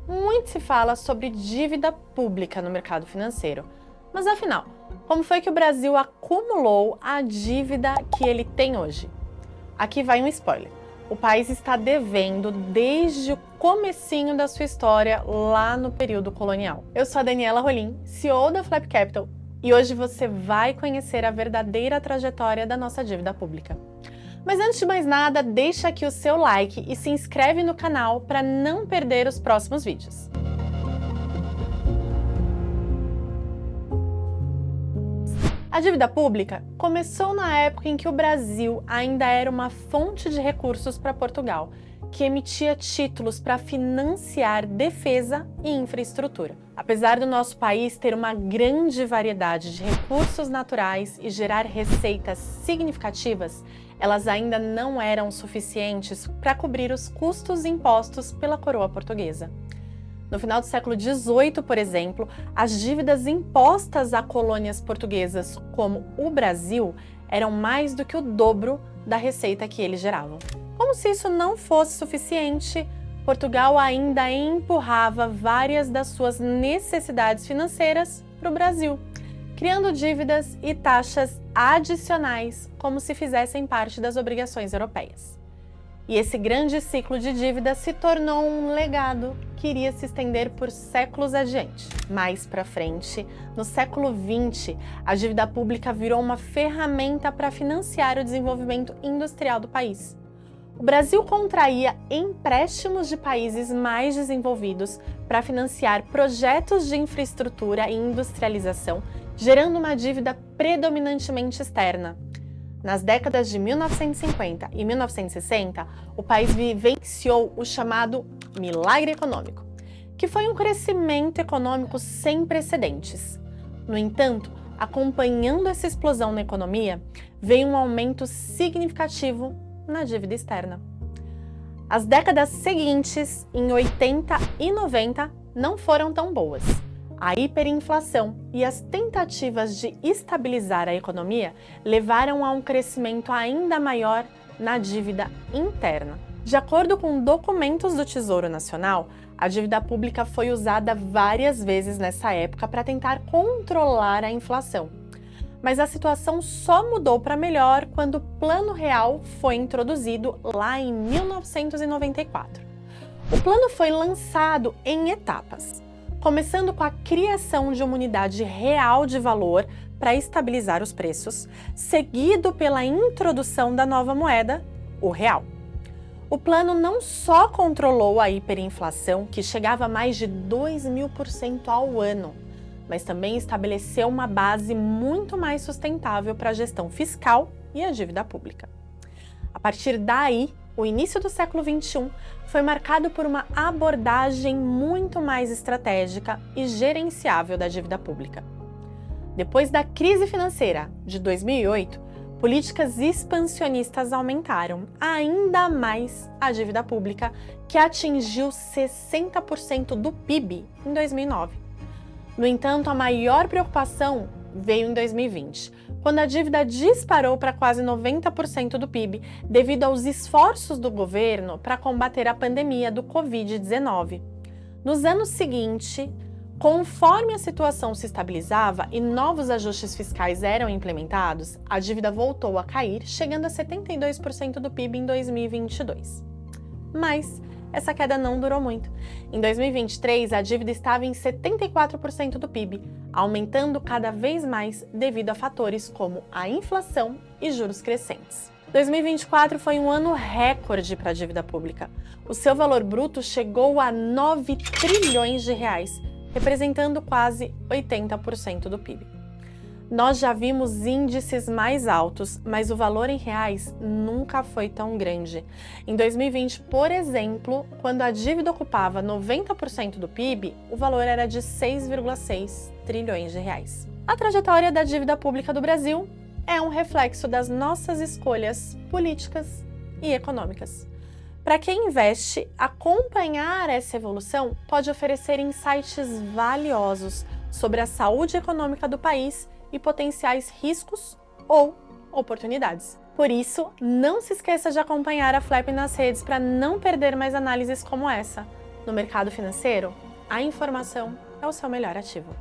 muito se fala sobre dívida pública no mercado financeiro. Mas afinal, como foi que o Brasil acumulou a dívida que ele tem hoje? Aqui vai um spoiler. O país está devendo desde o comecinho da sua história lá no período colonial. Eu sou a Daniela Rolim, CEO da Flap Capital, e hoje você vai conhecer a verdadeira trajetória da nossa dívida pública. Mas antes de mais nada, deixa aqui o seu like e se inscreve no canal para não perder os próximos vídeos. A dívida pública começou na época em que o Brasil ainda era uma fonte de recursos para Portugal, que emitia títulos para financiar defesa e infraestrutura. Apesar do nosso país ter uma grande variedade de recursos naturais e gerar receitas significativas, elas ainda não eram suficientes para cobrir os custos impostos pela coroa portuguesa. No final do século XVIII, por exemplo, as dívidas impostas a colônias portuguesas, como o Brasil, eram mais do que o dobro da receita que eles geravam. Como se isso não fosse suficiente, Portugal ainda empurrava várias das suas necessidades financeiras para o Brasil, criando dívidas e taxas adicionais como se fizessem parte das obrigações europeias. E esse grande ciclo de dívida se tornou um legado que iria se estender por séculos adiante. Mais para frente, no século XX, a dívida pública virou uma ferramenta para financiar o desenvolvimento industrial do país. O Brasil contraía empréstimos de países mais desenvolvidos para financiar projetos de infraestrutura e industrialização, gerando uma dívida predominantemente externa. Nas décadas de 1950 e 1960, o país vivenciou o chamado milagre econômico, que foi um crescimento econômico sem precedentes. No entanto, acompanhando essa explosão na economia, veio um aumento significativo na dívida externa. As décadas seguintes, em 80 e 90, não foram tão boas. A hiperinflação e as tentativas de estabilizar a economia levaram a um crescimento ainda maior na dívida interna. De acordo com documentos do Tesouro Nacional, a dívida pública foi usada várias vezes nessa época para tentar controlar a inflação. Mas a situação só mudou para melhor quando o Plano Real foi introduzido lá em 1994. O plano foi lançado em etapas, começando com a criação de uma unidade real de valor para estabilizar os preços, seguido pela introdução da nova moeda, o real. O plano não só controlou a hiperinflação, que chegava a mais de 2.000% ao ano, mas também estabeleceu uma base muito mais sustentável para a gestão fiscal e a dívida pública. A partir daí, o início do século XXI foi marcado por uma abordagem muito mais estratégica e gerenciável da dívida pública. Depois da crise financeira de 2008, políticas expansionistas aumentaram ainda mais a dívida pública, que atingiu 60% do PIB em 2009. No entanto, a maior preocupação veio em 2020, quando a dívida disparou para quase 90% do PIB devido aos esforços do governo para combater a pandemia do Covid-19. Nos anos seguintes, conforme a situação se estabilizava e novos ajustes fiscais eram implementados, a dívida voltou a cair, chegando a 72% do PIB em 2022. Mas essa queda não durou muito. Em 2023, a dívida estava em 74% do PIB, aumentando cada vez mais devido a fatores como a inflação e juros crescentes. 2024 foi um ano recorde para a dívida pública. O seu valor bruto chegou a 9 trilhões de reais, representando quase 80% do PIB. Nós já vimos índices mais altos, mas o valor em reais nunca foi tão grande. Em 2020, por exemplo, quando a dívida ocupava 90% do PIB, o valor era de 6,6 trilhões de reais. A trajetória da dívida pública do Brasil é um reflexo das nossas escolhas políticas e econômicas. Para quem investe, acompanhar essa evolução pode oferecer insights valiosos sobre a saúde econômica do país e potenciais riscos ou oportunidades. Por isso, não se esqueça de acompanhar a Flap nas redes para não perder mais análises como essa. No mercado financeiro, a informação é o seu melhor ativo.